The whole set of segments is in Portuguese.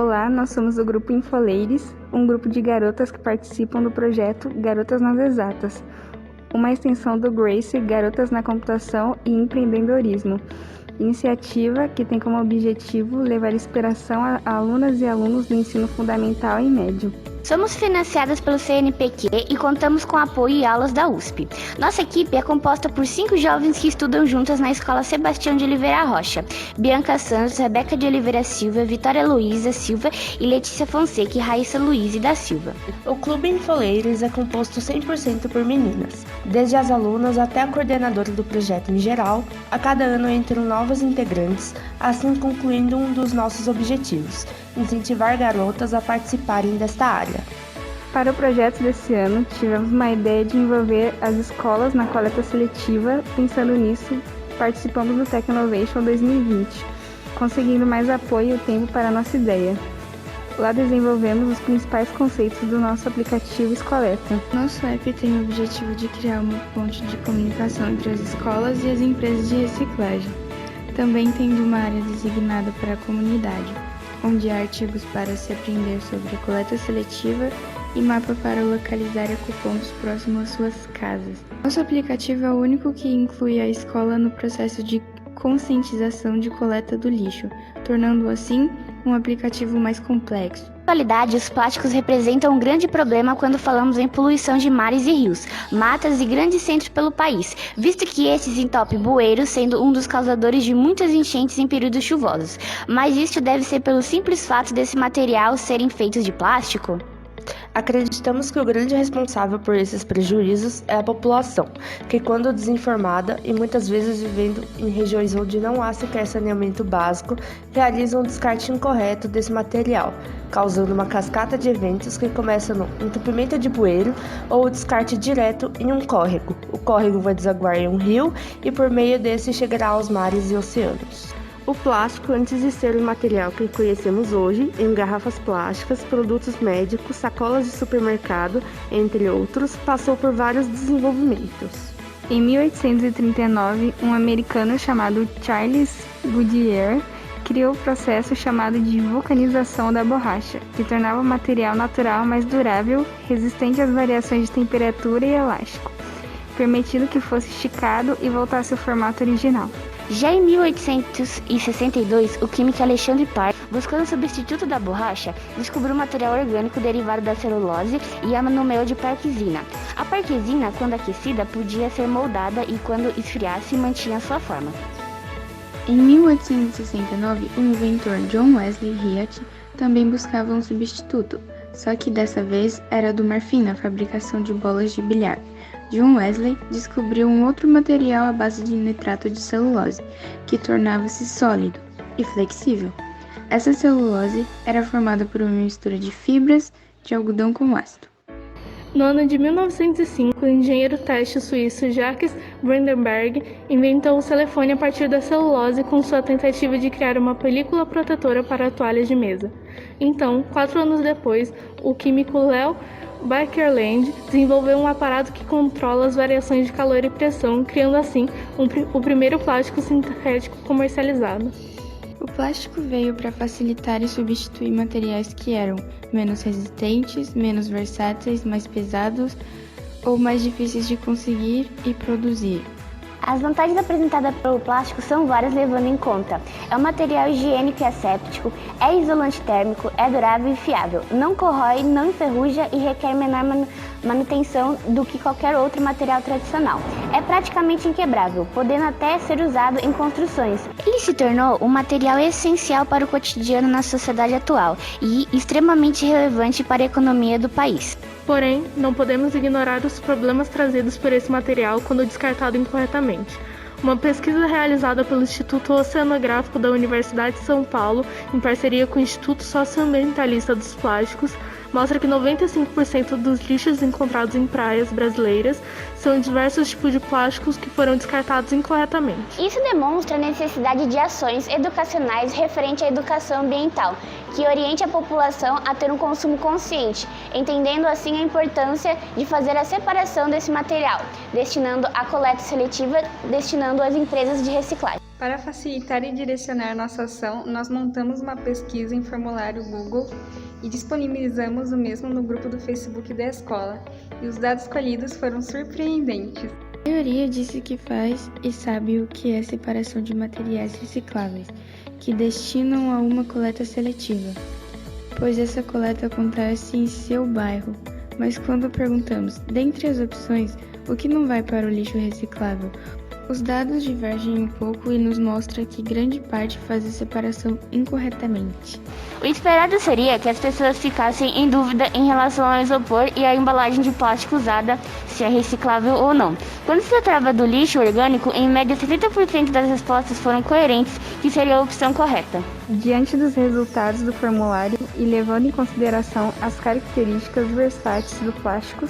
Olá, nós somos o Grupo Infoleires, um grupo de garotas que participam do projeto Garotas nas Exatas, uma extensão do Grace Garotas na Computação e Empreendedorismo, iniciativa que tem como objetivo levar inspiração a alunas e alunos do ensino fundamental e médio. Somos financiadas pelo CNPq e contamos com apoio e aulas da USP. Nossa equipe é composta por 5 jovens que estudam juntas na Escola Sebastião de Oliveira Rocha: Bianca Santos, Rebeca de Oliveira Silva, Vitória Luísa Silva e Letícia Fonseca e Raíssa Luísa da Silva. O Clube Infoleires é composto 100% por meninas. Desde as alunas até a coordenadora do projeto em geral, a cada ano entram novos integrantes, assim concluindo um dos nossos objetivos: incentivar garotas a participarem desta área. Para o projeto desse ano, tivemos uma ideia de envolver as escolas na coleta seletiva. Pensando nisso, participamos do Tecnovation 2020, conseguindo mais apoio e tempo para a nossa ideia. Lá desenvolvemos os principais conceitos do nosso aplicativo Escoleta. Nosso app tem o objetivo de criar uma ponte de comunicação entre as escolas e as empresas de reciclagem, também tendo uma área designada para a comunidade, onde há artigos para se aprender sobre a coleta seletiva e mapa para localizar ecopontos próximos às suas casas. Nosso aplicativo é o único que inclui a escola no processo de conscientização de coleta do lixo, tornando assim um aplicativo mais complexo. Na atualidade, os plásticos representam um grande problema quando falamos em poluição de mares e rios, matas e grandes centros pelo país, visto que esses entopem bueiros, sendo um dos causadores de muitas enchentes em períodos chuvosos. Mas isso deve ser pelo simples fato desse material serem feitos de plástico? Acreditamos que o grande responsável por esses prejuízos é a população, que, quando desinformada e muitas vezes vivendo em regiões onde não há sequer saneamento básico, realiza um descarte incorreto desse material, causando uma cascata de eventos que começam no entupimento de bueiro ou o descarte direto em um córrego. O córrego vai desaguar em um rio e por meio desse chegará aos mares e oceanos. O plástico, antes de ser o material que conhecemos hoje, em garrafas plásticas, produtos médicos, sacolas de supermercado, entre outros, passou por vários desenvolvimentos. Em 1839, um americano chamado Charles Goodyear criou o processo chamado de vulcanização da borracha, que tornava o material natural mais durável, resistente às variações de temperatura e elástico, permitindo que fosse esticado e voltasse ao formato original. Já em 1862, o químico Alexandre Parr, buscando o substituto da borracha, descobriu um material orgânico derivado da celulose e a nomeou de parquesina. A parquesina, quando aquecida, podia ser moldada e, quando esfriasse, mantinha sua forma. Em 1869, o inventor John Wesley Hyatt também buscava um substituto, só que dessa vez era do marfim na fabricação de bolas de bilhar. John Wesley descobriu um outro material à base de nitrato de celulose, que tornava-se sólido e flexível. Essa celulose era formada por uma mistura de fibras de algodão com ácido. No ano de 1905, o engenheiro têxtil suíço Jacques Brandenberg inventou o celofane a partir da celulose com sua tentativa de criar uma película protetora para toalhas de mesa. Então, 4 anos depois, o químico Leo Baekeland desenvolveu um aparato que controla as variações de calor e pressão, criando assim o primeiro plástico sintético comercializado. O plástico veio para facilitar e substituir materiais que eram menos resistentes, menos versáteis, mais pesados ou mais difíceis de conseguir e produzir. As vantagens apresentadas pelo plástico são várias, levando em conta: é um material higiênico e asséptico, é isolante térmico, é durável e fiável, não corrói, não enferruja e requer menor manutenção do que qualquer outro material tradicional. É praticamente inquebrável, podendo até ser usado em construções. Ele se tornou um material essencial para o cotidiano na sociedade atual e extremamente relevante para a economia do país. Porém, não podemos ignorar os problemas trazidos por esse material quando descartado incorretamente. Uma pesquisa realizada pelo Instituto Oceanográfico da Universidade de São Paulo, em parceria com o Instituto Socioambientalista dos Plásticos, mostra que 95% dos lixos encontrados em praias brasileiras são diversos tipos de plásticos que foram descartados incorretamente. Isso demonstra a necessidade de ações educacionais referente à educação ambiental, que oriente a população a ter um consumo consciente, entendendo assim a importância de fazer a separação desse material, destinando a coleta seletiva, destinando às empresas de reciclagem. Para facilitar e direcionar nossa ação, nós montamos uma pesquisa em formulário Google e disponibilizamos o mesmo no grupo do Facebook da escola, e os dados colhidos foram surpreendentes. A maioria disse que faz e sabe o que é separação de materiais recicláveis, que destinam a uma coleta seletiva, pois essa coleta acontece em seu bairro. Mas quando perguntamos, dentre as opções, o que não vai para o lixo reciclável, os dados divergem um pouco e nos mostra que grande parte faz a separação incorretamente. O esperado seria que as pessoas ficassem em dúvida em relação ao isopor e à embalagem de plástico usada, se é reciclável ou não. Quando se tratava do lixo orgânico, em média 70% das respostas foram coerentes, que seria a opção correta. Diante dos resultados do formulário e levando em consideração as características versáteis do plástico,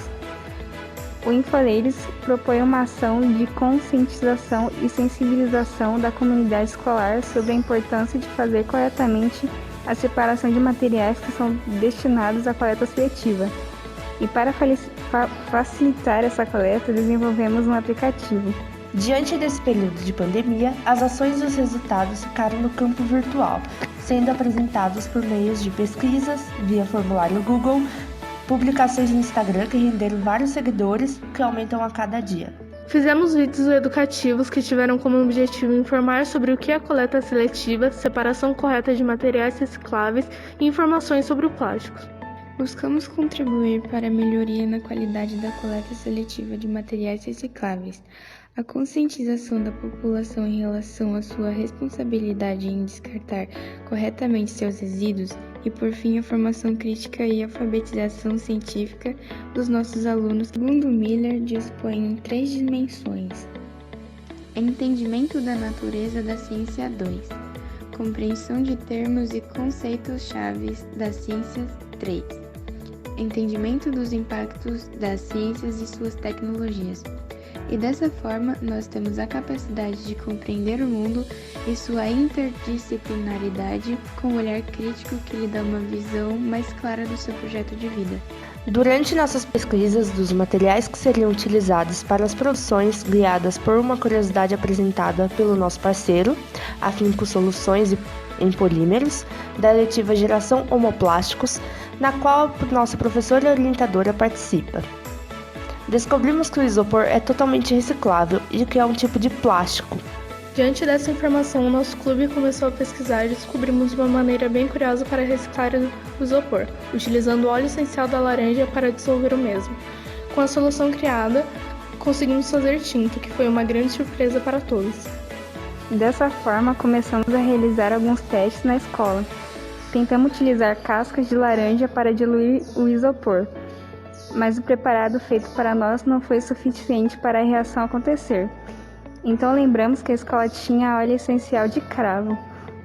o Infoleiros propõe uma ação de conscientização e sensibilização da comunidade escolar sobre a importância de fazer corretamente a separação de materiais que são destinados à coleta seletiva. E para facilitar essa coleta, desenvolvemos um aplicativo. Diante desse período de pandemia, as ações e os resultados ficaram no campo virtual, sendo apresentados por meios de pesquisas, via formulário Google, publicações no Instagram que renderam vários seguidores que aumentam a cada dia. Fizemos vídeos educativos que tiveram como objetivo informar sobre o que é a coleta seletiva, separação correta de materiais recicláveis e informações sobre o plástico. Buscamos contribuir para a melhoria na qualidade da coleta seletiva de materiais recicláveis, a conscientização da população em relação à sua responsabilidade em descartar corretamente seus resíduos e, por fim, a formação crítica e alfabetização científica dos nossos alunos, segundo Miller, dispõe em 3 dimensões. Entendimento da natureza da ciência 2, compreensão de termos e conceitos-chave da ciência 3, entendimento dos impactos das ciências e suas tecnologias. E dessa forma, nós temos a capacidade de compreender o mundo e sua interdisciplinaridade com um olhar crítico que lhe dá uma visão mais clara do seu projeto de vida. Durante nossas pesquisas dos materiais que seriam utilizados para as produções, guiadas por uma curiosidade apresentada pelo nosso parceiro, a Finco Soluções em Polímeros, da eletiva Geração Homoplásticos, na qual nossa professora e orientadora participa. Descobrimos que o isopor é totalmente reciclável e que é um tipo de plástico. Diante dessa informação, o nosso clube começou a pesquisar e descobrimos uma maneira bem curiosa para reciclar o isopor, utilizando o óleo essencial da laranja para dissolver o mesmo. Com a solução criada, conseguimos fazer tinta, que foi uma grande surpresa para todos. Dessa forma, começamos a realizar alguns testes na escola. Tentamos utilizar cascas de laranja para diluir o isopor, mas o preparado feito para nós não foi suficiente para a reação acontecer. Então lembramos que a escola tinha óleo essencial de cravo,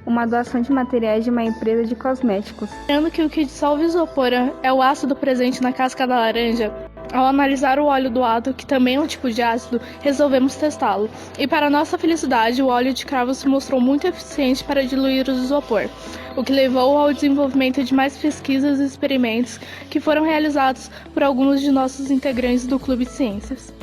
uma doação de materiais de uma empresa de cosméticos. Sendo que o que dissolve o isopor é o ácido presente na casca da laranja, ao analisar o óleo doado, que também é um tipo de ácido, resolvemos testá-lo. E para nossa felicidade, o óleo de cravo se mostrou muito eficiente para diluir o isopor, o que levou ao desenvolvimento de mais pesquisas e experimentos que foram realizados por alguns de nossos integrantes do Clube de Ciências.